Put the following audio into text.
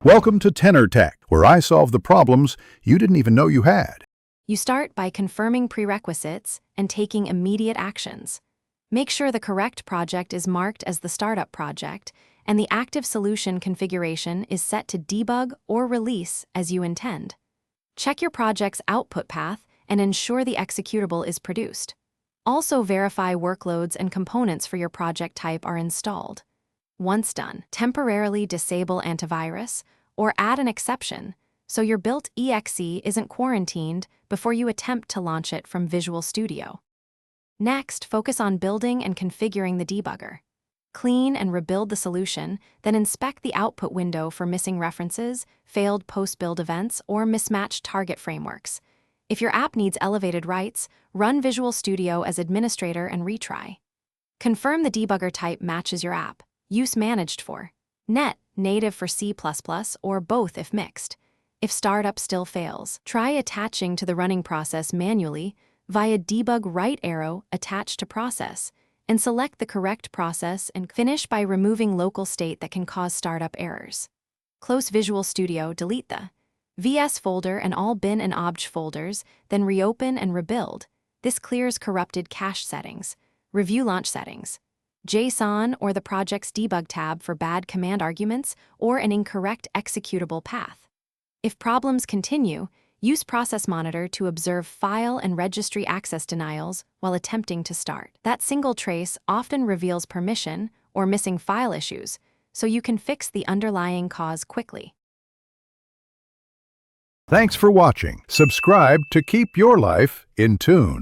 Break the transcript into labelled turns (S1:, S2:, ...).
S1: Welcome to Tenor Tech, where I solve the problems you didn't even know you had.
S2: You start by confirming prerequisites and taking immediate actions. Make sure the correct project is marked as the startup project, and the active solution configuration is set to debug or release as you intend. Check your project's output path and ensure the executable is produced. Also verify workloads and components for your project type are installed. Once done, temporarily disable antivirus or add an exception so your built exe isn't quarantined before you attempt to launch it from Visual Studio. Next, focus on building and configuring the debugger. Clean and rebuild the solution, then inspect the output window for missing references, failed post-build events, or mismatched target frameworks. If your app needs elevated rights, run Visual Studio as administrator and retry. Confirm the debugger type matches your app. Use managed for .NET, native for C++, or both if mixed. If startup still fails, try attaching to the running process manually via debug right arrow attached to process, and select the correct process and finish by removing local state that can cause startup errors. Close Visual Studio, delete the VS folder and all bin and obj folders, then reopen and rebuild. This clears corrupted cache settings. Review launch settings. JSON or the project's debug tab for bad command arguments or an incorrect executable path. If problems continue, use Process Monitor to observe file and registry access denials while attempting to start. That single trace often reveals permission or missing file issues, so you can fix the underlying cause quickly.
S1: Thanks for watching. Subscribe to keep your life in tune.